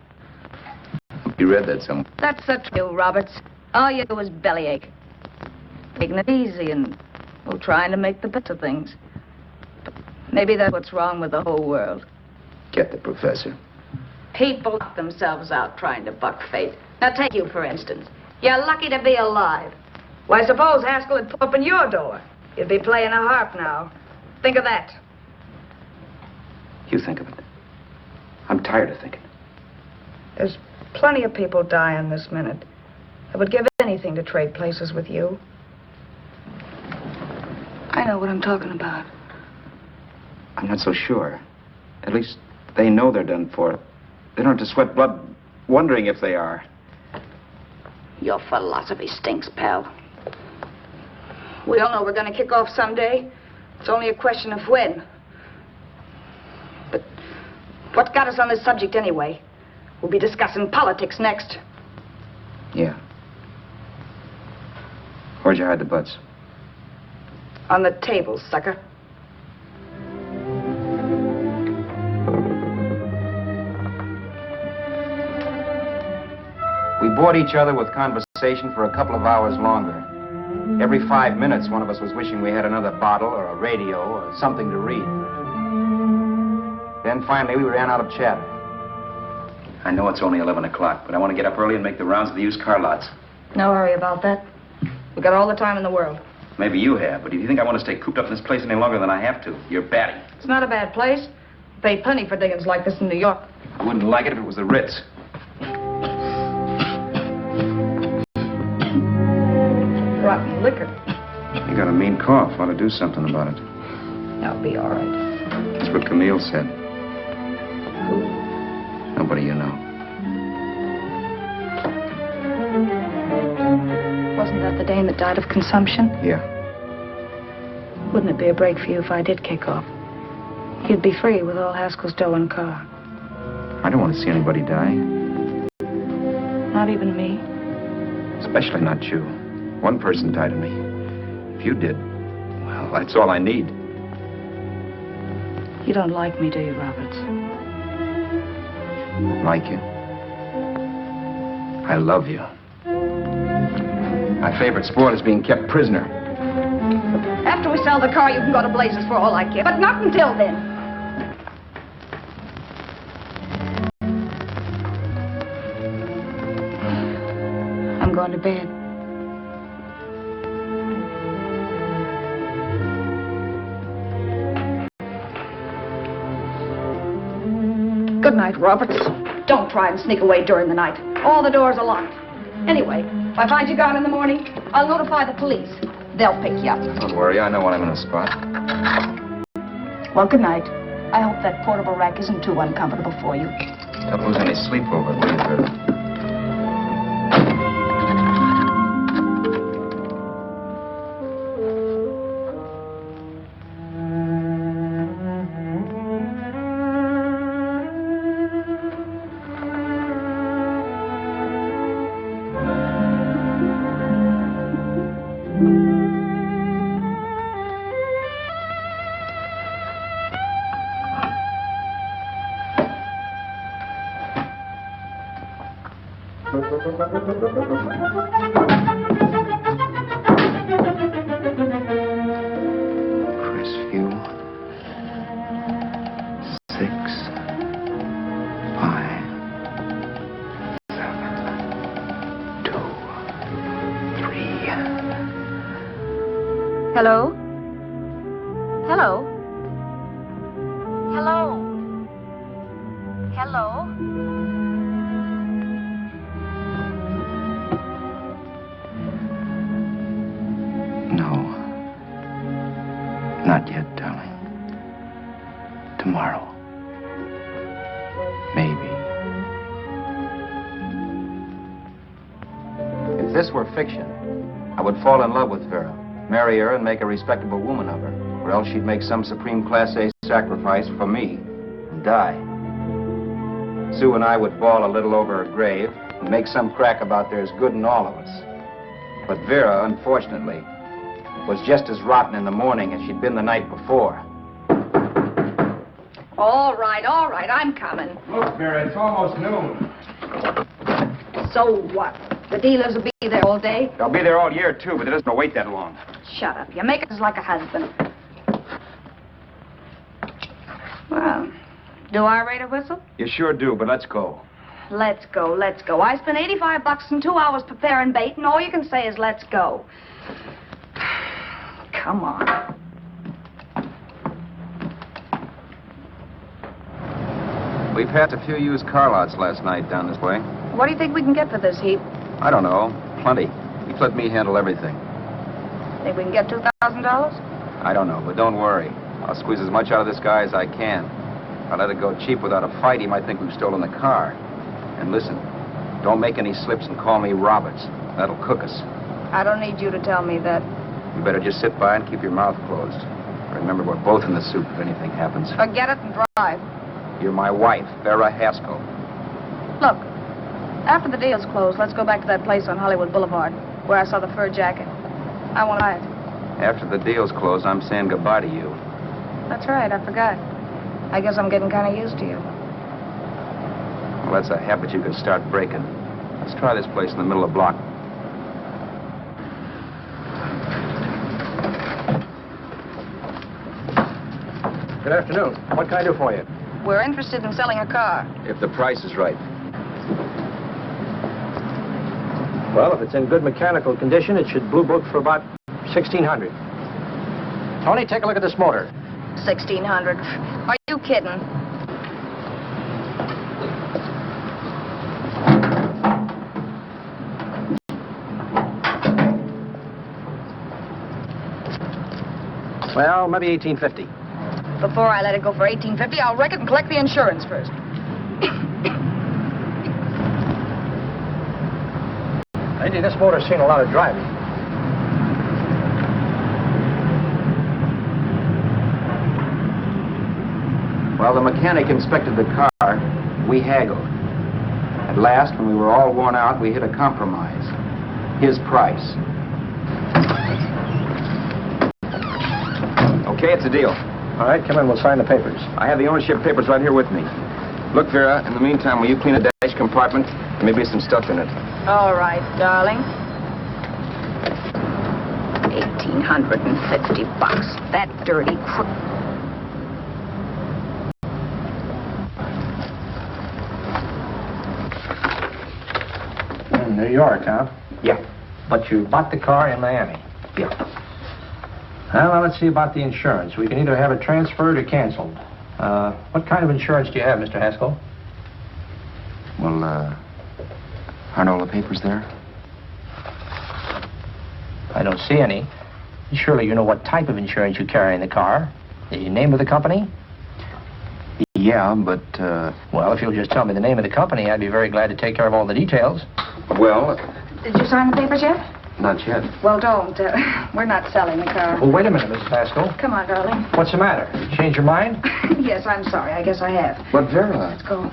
You read that somewhere.
That's the truth, Roberts. All you do is bellyache. Taking it easy and, well, trying to make the best of things. But maybe that's what's wrong with the whole world.
Get the professor.
People knock themselves out trying to buck fate. Now, take you, for instance. You're lucky to be alive. Why, suppose Haskell had opened your door. You'd be playing a harp now. Think of that.
You think of it. I'm tired of thinking.
There's plenty of people dying this minute. I would give anything to trade places with you. I know what I'm talking about.
I'm not so sure. At least they know they're done for. They don't have to sweat blood wondering if they are.
Your philosophy stinks, pal. We all know we're going to kick off someday. It's only a question of when. But what's got us on this subject anyway? We'll be discussing politics next.
Yeah. Where'd you hide the butts?
On the table, sucker.
We bored each other with conversation for a couple of hours longer. Every 5 minutes, one of us was wishing we had another bottle or a radio or something to read. Then finally, we ran out of chatter. I know it's only 11 o'clock, but I want to get up early and make the rounds of the used car lots.
No hurry about that. We got all the time in the world.
Maybe you have, but if you think I want to stay cooped up in this place any longer than I have to, you're batty.
It's not a bad place. Pay plenty for diggings like this in New York.
I wouldn't like it if it was the Ritz.
liquor.
You got a mean cough. Ought to do something about it.
I'll be all right.
That's what Camille said.
Who?
Nobody you know.
Wasn't that the dame that died of consumption?
Yeah.
Wouldn't it be a break for you if I did kick off? You'd be free with all Haskell's dough and car.
I don't want to see anybody die.
Not even me.
Especially not you. One person died of me. If you did, well, that's all I need.
You don't like me, do you, Roberts?
Like you. I love you. My favorite sport is being kept prisoner.
After we sell the car, you can go to blazes for all I care. But not until then. I'm going to bed. Good night, Roberts. Don't try and sneak away during the night. All the doors are locked. Anyway, if I find you gone in the morning, I'll notify the police. They'll pick you up.
Don't worry, I know when I'm in a spot.
Well, good night. I hope that portable rack isn't too uncomfortable for you.
Don't lose any sleep over it, will you, Vera? Crestview. 6, 5, 7, 2, 3.
Hello? Hello? Hello? Hello?
No. Not yet, darling. Tomorrow. Maybe. If this were fiction, I would fall in love with Vera, marry her and make a respectable woman of her, or else she'd make some supreme Class A sacrifice for me and die. Sue and I would bawl a little over her grave and make some crack about there's good in all of us. But Vera, unfortunately, was just as rotten in the morning as she'd been the night before.
All right, I'm coming.
Look, Vera, it's almost noon.
So what? The dealers will be there all day?
They'll be there all year, too, but there doesn't wait that long.
Shut up. You make us like a husband. Well, do I rate a whistle?
You sure do, but let's go.
Let's go, let's go. I spent $85 in 2 hours preparing bait, and all you can say is let's go. Come on.
We passed a few used car lots last night down this way.
What do you think we can get for this heap?
I don't know. Plenty. Each let me handle everything.
Think we can get $2,000?
I don't know, but don't worry. I'll squeeze as much out of this guy as I can. If I let it go cheap without a fight, he might think we've stolen the car. And listen, don't make any slips and call me Roberts. That'll cook us.
I don't need you to tell me that.
You better just sit by and keep your mouth closed. Remember, we're both in the soup if anything happens.
Forget it and drive.
You're my wife, Vera Haskell.
Look, after the deal's closed, let's go back to that place on Hollywood Boulevard where I saw the fur jacket. I want to buy it.
After the deal's closed, I'm saying goodbye to you.
That's right, I forgot. I guess I'm getting kind of used to you.
Well, that's a habit you could start breaking. Let's try this place in the middle of the block.
Good afternoon. What can I do for you?
We're interested in selling a car.
If the price is right.
Well, if it's in good mechanical condition, it should blue book for about $1,600. Tony, take a look at this motor.
$1,600. Are you kidding?
Well, maybe 1850.
Before I let it go for 1850, I'll wreck it and collect the insurance first.
Lady, this motor's seen a lot of driving.
Well, the mechanic inspected the car. We haggled. At last, when we were all worn out, we hit a compromise. His price. Okay, it's a deal.
All right, come in. We'll sign the papers.
I have the ownership papers right here with me. Look, Vera, in the meantime, will you clean the dash compartment? There may be some stuff in it.
All right, darling. $1,850. That dirty crook.
New York, huh?
Yeah.
But you bought the car in Miami?
Yeah.
Well, now let's see about the insurance. We can either have it transferred or canceled. What kind of insurance do you have, Mr. Haskell?
Well, aren't all the papers there?
I don't see any. Surely you know what type of insurance you carry in the car. The name of the company?
Yeah, but,
Well, if you'll just tell me the name of the company, I'd be very glad to take care of all the details.
well,
Did you sign the papers yet?
not yet.
Well, don't. We're not selling the car.
Well, wait a minute, Mrs. Haskell.
Come on, darling.
What's the matter? Change your mind?
Yes, I'm sorry. I guess I have.
But, Vera...
Let's go.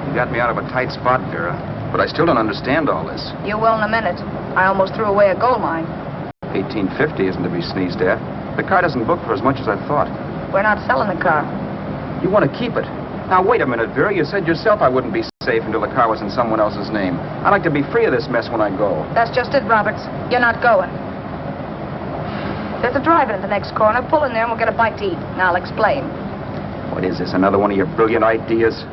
You got me out of a tight spot, Vera. But I still don't understand all this.
You will in a minute. I almost threw away a gold mine.
1850 isn't to be sneezed at. The car doesn't book for as much as I thought.
We're not selling the car.
You want to keep it. Now, wait a minute, Vera. You said yourself I wouldn't be safe until the car was in someone else's name. I'd like to be free of this mess when I go.
That's just it, Roberts. You're not going. There's a drive-in at the next corner. Pull in there and we'll get a bite to eat. And I'll explain.
What is this, another one of your brilliant ideas?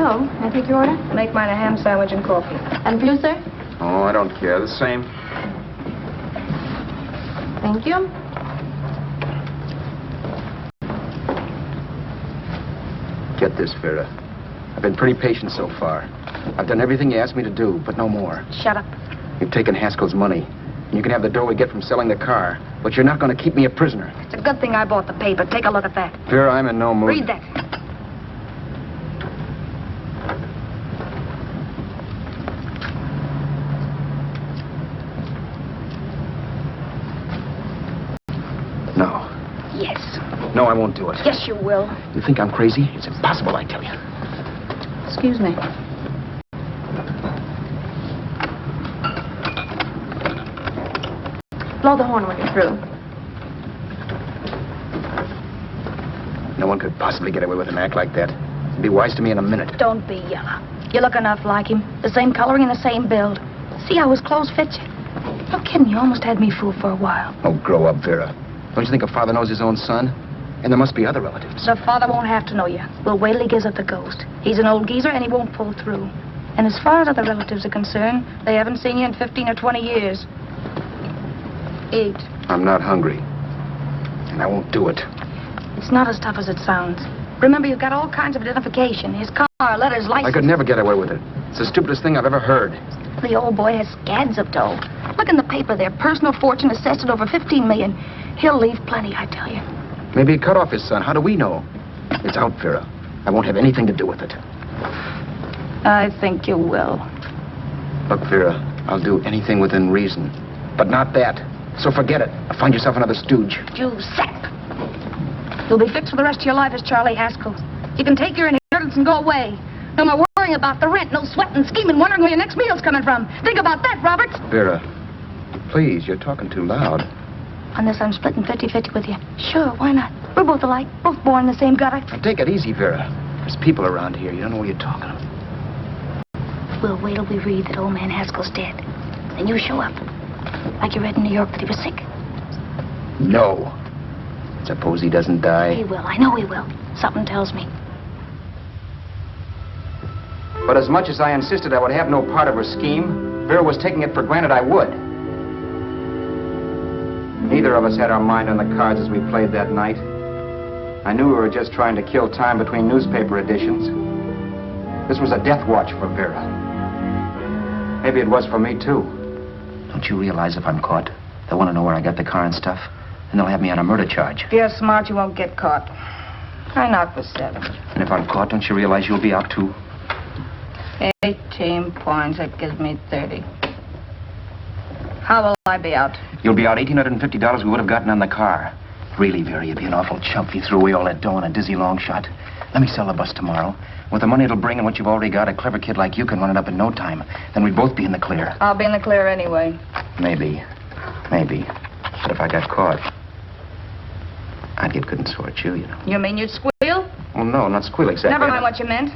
Oh, I take your order?
Make mine a ham sandwich and coffee.
And for you, sir?
Oh, I don't care. The same.
Thank you.
Get this, Vera. I've been pretty patient so far. I've done everything you asked me to do, but no more.
Shut up.
You've taken Haskell's money. And you can have the dough we get from selling the car. But you're not going to keep me a prisoner.
It's a good thing I bought the paper. Take a look at that.
Vera, I'm in no mood.
Read that.
No.
Yes.
No, I won't do it.
Yes, you will.
You think I'm crazy? It's impossible, I tell you.
Excuse me. Blow the horn when you're through.
No one could possibly get away with an act like that. It'd be wise to me in a minute.
Don't be yellow. You look enough like him. The same coloring and the same build. See how his clothes fit you? No kidding, you almost had me fooled for a while.
Oh, grow up, Vera. Don't you think a father knows his own son? And there must be other relatives.
The father won't have to know you. We'll wait till he gives up the ghost. He's an old geezer and he won't pull through. And as far as other relatives are concerned, they haven't seen you in 15 or 20 years. Eat.
I'm not hungry. And I won't do it.
It's not as tough as it sounds. Remember, you've got all kinds of identification. His car, letters, license.
I could never get away with it. It's the stupidest thing I've ever heard.
The old boy has scads of dough. Look in the paper there. Personal fortune assessed at over $15 million. He'll leave plenty, I tell you.
Maybe he cut off his son. How do we know? It's out, Vera. I won't have anything to do with it.
I think you will.
Look, Vera, I'll do anything within reason. But not that. So forget it. Or find yourself another stooge.
You sap. You'll be fixed for the rest of your life as Charlie Haskell. You can take your inheritance and go away. No more worrying about the rent, no sweating, scheming, wondering where your next meal's coming from. Think about that, Roberts.
Vera, please, you're talking too loud.
On this, I'm splitting 50-50 with you. Sure, why not? We're both alike, both born in the same gutter.
Now, take it easy, Vera. There's people around here. You don't know what you're talking about.
We'll wait till we read that old man Haskell's dead. Then you show up. Like you read in New York that he was sick.
No. Suppose he doesn't die.
He will. I know he will. Something tells me.
But as much as I insisted I would have no part of her scheme, Vera was taking it for granted I would. Neither of us had our mind on the cards as we played that night. I knew we were just trying to kill time between newspaper editions. This was a death watch for Vera. Maybe it was for me, too.
Don't you realize if I'm caught, they'll want to know where I got the car and stuff, and they'll have me on a murder charge.
If you're smart, you won't get caught. I knock for 7.
And if I'm caught, don't you realize you'll be out, too?
18 points, that gives me 30. How will I be out?
You'll be out $1,850 we would have gotten on the car. Really, Vera, you'd be an awful chump if you threw away all that dough on a dizzy long shot. Let me sell the bus tomorrow. With the money it'll bring and what you've already got, a clever kid like you can run it up in no time. Then we'd both be in the clear.
I'll be in the clear anyway.
Maybe. But if I got caught, I'd get good and sore at you, you know.
You mean you'd squeal?
Well, no, not squeal exactly.
Never mind what you meant.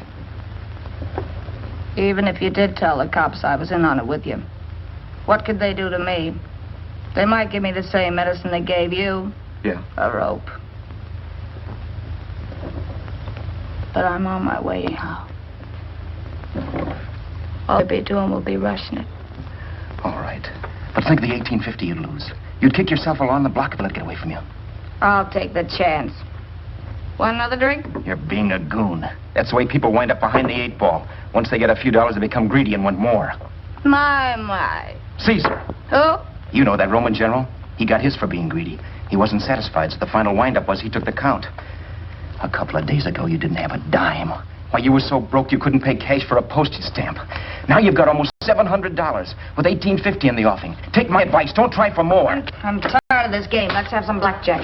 Even if you did tell the cops I was in on it with you, what could they do to me? They might give me the same medicine they gave you.
Yeah.
A rope. But I'm on my way now. All you'll be doing will be rushing it.
All right. But think of the $1,850 you'd lose. You'd kick yourself along the block if it let get away from you.
I'll take the chance. Want another drink?
You're being a goon. That's the way people wind up behind the 8 ball. Once they get a few dollars, they become greedy and want more.
My.
Caesar.
Who?
You know that Roman general? He got his for being greedy. He wasn't satisfied, so the final wind-up was he took the count. A couple of days ago, you didn't have a dime. Why, you were so broke you couldn't pay cash for a postage stamp. Now you've got almost $700 with $1,850 in the offing. Take my advice. Don't try for more.
I'm tired of this game. Let's have some blackjack.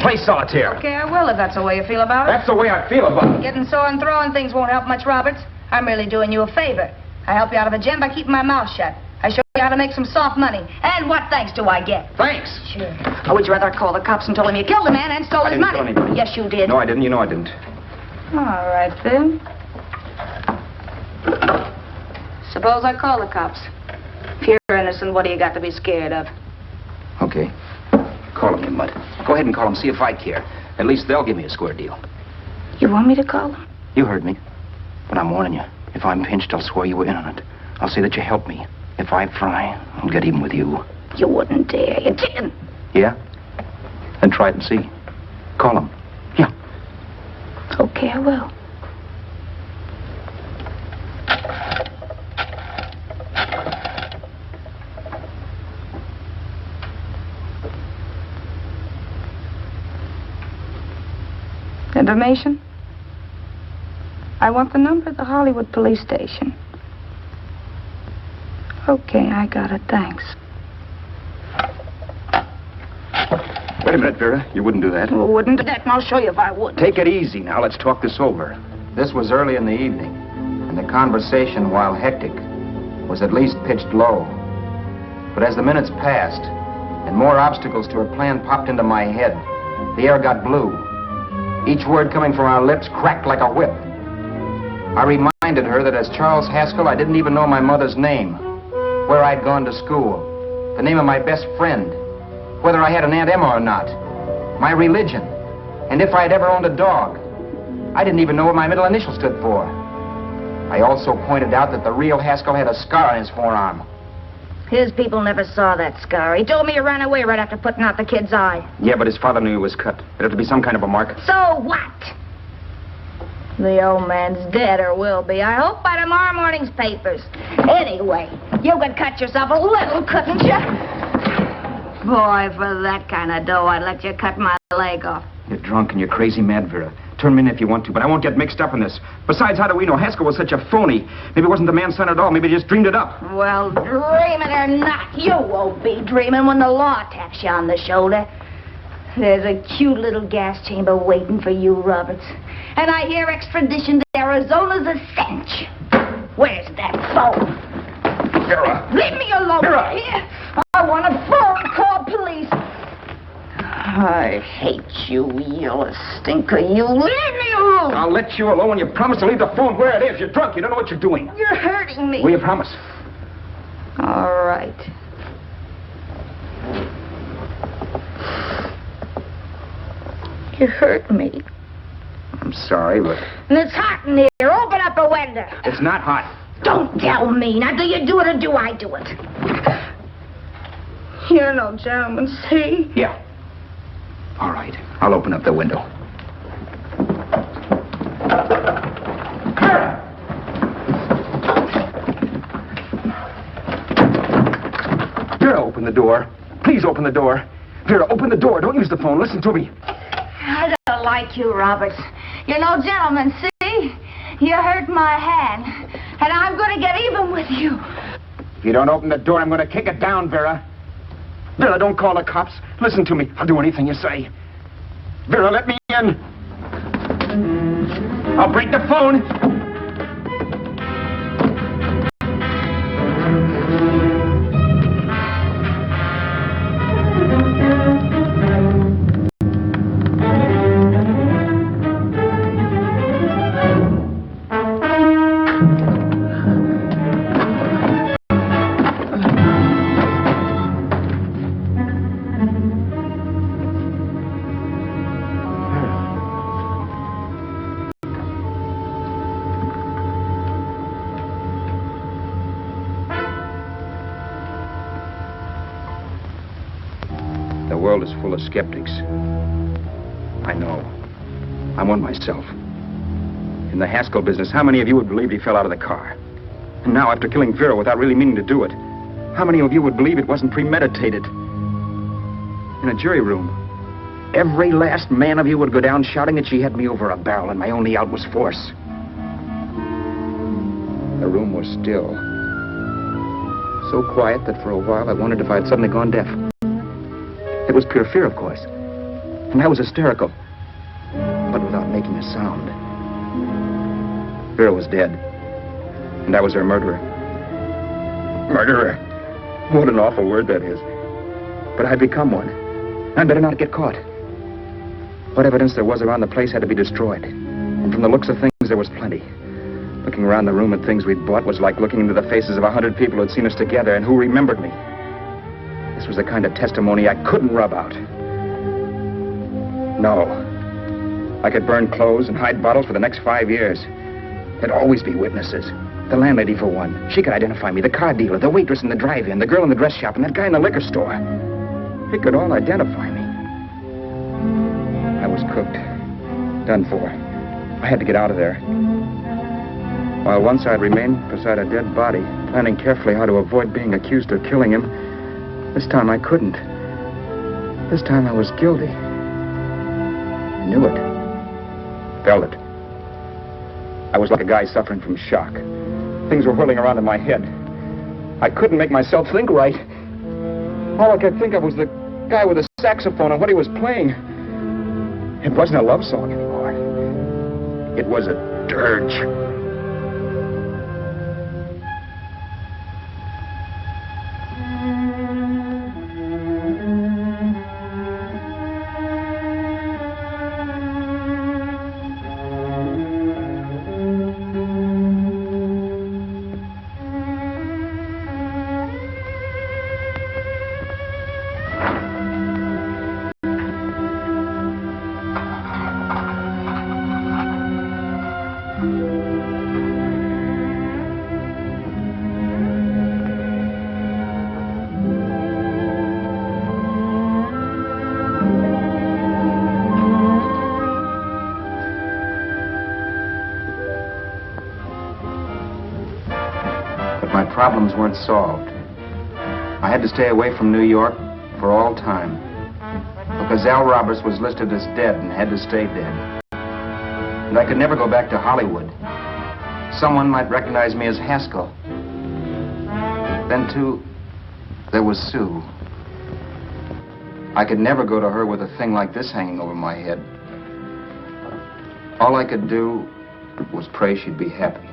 Play solitaire.
Okay, I will if that's the way you feel about it.
That's the way I feel about it.
Getting sore and throwing things won't help much, Roberts. I'm really doing you a favor. I help you out of a jam by keeping my mouth shut. I show you how to make some soft money. And what thanks do I get?
Thanks.
Sure. Or would you rather call the cops and told him you killed a man and stole his money?
I didn't kill anybody.
Yes, you did.
No, I didn't. You know I didn't.
All right, then. Suppose I call the cops. If you're innocent, what do you got to be scared of?
Okay. Call him, you mutt. Go ahead and call him, see if I care. At least they'll give me a square deal.
You want me to call them?
You heard me. But I'm warning you. If I'm pinched, I'll swear you were in on it. I'll say that you helped me. If I fry, I'll get even with you.
You wouldn't dare. You're chicken.
Yeah? Then try it and see. Call him. Yeah.
Okay, I will. Information? I want the number of the Hollywood police station. Okay, I got it. Thanks.
Wait a minute, Vera. You wouldn't do that.
Well, wouldn't do that, and I'll show you if I would.
Take it easy now. Let's talk this over.
This was early in the evening, and the conversation, while hectic, was at least pitched low. But as the minutes passed, and more obstacles to her plan popped into my head, the air got blue. Each word coming from our lips cracked like a whip. I reminded her that as Charles Haskell, I didn't even know my mother's name, where I'd gone to school, the name of my best friend, whether I had an Aunt Emma or not, my religion, and if I'd ever owned a dog. I didn't even know what my middle initial stood for. I also pointed out that the real Haskell had a scar on his forearm.
His people never saw that scar. He told me he ran away right after putting out the kid's eye.
Yeah, but his father knew he was cut. It'd have to be some kind of a mark.
So what? The old man's dead, or will be. I hope by tomorrow morning's papers. Anyway, you could cut yourself a little, couldn't you? Boy, for that kind of dough, I'd let you cut my leg off.
You're drunk and you're crazy mad, Vera. Turn me in if you want to, but I won't get mixed up in this. Besides, how do we know Haskell was such a phony? Maybe it wasn't the man's son at all. Maybe he just dreamed it up.
Well, dreaming or not, you won't be dreaming when the law taps you on the shoulder. There's a cute little gas chamber waiting for you, Roberts. And I hear extradition to Arizona's a cinch. Where's that phone?
Vera!
Leave me alone.
Vera!
Here. I want a phone. Call police. I hate you, yellow stinker. You leave me alone.
I'll let you alone when you promise to leave the phone where it is. You're drunk. You don't know what you're doing.
You're hurting me.
Will you promise?
All right. You hurt me.
I'm sorry, but...
And it's hot in here. Open up a window.
It's not hot.
Don't tell me. Now, do you do it or do I do it? You're no gentleman, see?
Yeah. All right. I'll open up the window. the door. Please open the door. Vera, open the door. Don't use the phone. Listen to me.
I don't like you, Roberts. You're no gentleman, see? You hurt my hand, and I'm going to get even with you.
If you don't open the door, I'm going to kick it down, Vera. Vera, don't call the cops. Listen to me. I'll do anything you say. Vera, let me in. I'll break the phone. The world is full of skeptics. I know. I'm one myself. In the Haskell business, how many of you would believe he fell out of the car? And now, after killing Vera without really meaning to do it, how many of you would believe it wasn't premeditated? In a jury room, every last man of you would go down shouting that she had me over a barrel and my only out was force. The room was still. So quiet that for a while I wondered if I had suddenly gone deaf. It was pure fear, of course. And I was hysterical. But without making a sound. Vera was dead. And I was her murderer. Murderer. What an awful word that is. But I'd become one. I'd better not get caught. What evidence there was around the place had to be destroyed. And from the looks of things, there was plenty. Looking around the room at things we'd bought was like looking into the faces of 100 people who'd seen us together and who remembered me. This was the kind of testimony I couldn't rub out. No. I could burn clothes and hide bottles for the next 5 years. There'd always be witnesses. The landlady, for one. She could identify me. The car dealer, the waitress in the drive-in, the girl in the dress shop, and that guy in the liquor store. They could all identify me. I was cooked. Done for. I had to get out of there. While once I'd remained beside a dead body, planning carefully how to avoid being accused of killing him, this time I couldn't. This time I was guilty. I knew it. Felt it. I was like a guy suffering from shock. Things were whirling around in my head. I couldn't make myself think right. All I could think of was the guy with the saxophone and what he was playing. It wasn't a love song anymore. It was a dirge. Problems weren't solved. I had to stay away from New York for all time because Al Roberts was listed as dead and had to stay dead. And I could never go back to Hollywood. Someone might recognize me as Haskell. Then, too, there was Sue. I could never go to her with a thing like this hanging over my head. All I could do was pray she'd be happy.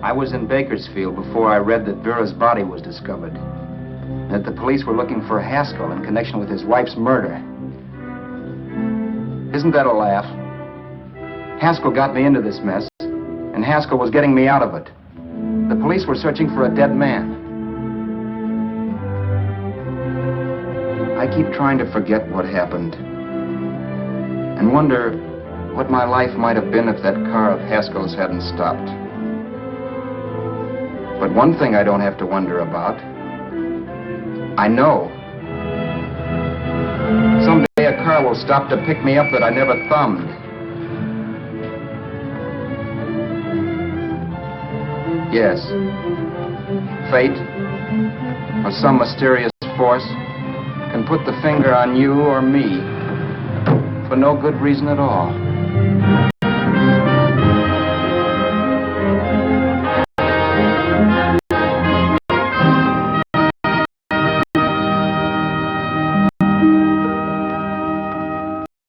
I was in Bakersfield before I read that Vera's body was discovered. And that the police were looking for Haskell in connection with his wife's murder. Isn't that a laugh? Haskell got me into this mess, and Haskell was getting me out of it. The police were searching for a dead man. I keep trying to forget what happened. And wonder what my life might have been if that car of Haskell's hadn't stopped. But one thing I don't have to wonder about. I know. Someday
a car will stop to pick me up that I never thumbed. Yes. Fate, or some mysterious force, can put the finger on you or me for no good reason at all.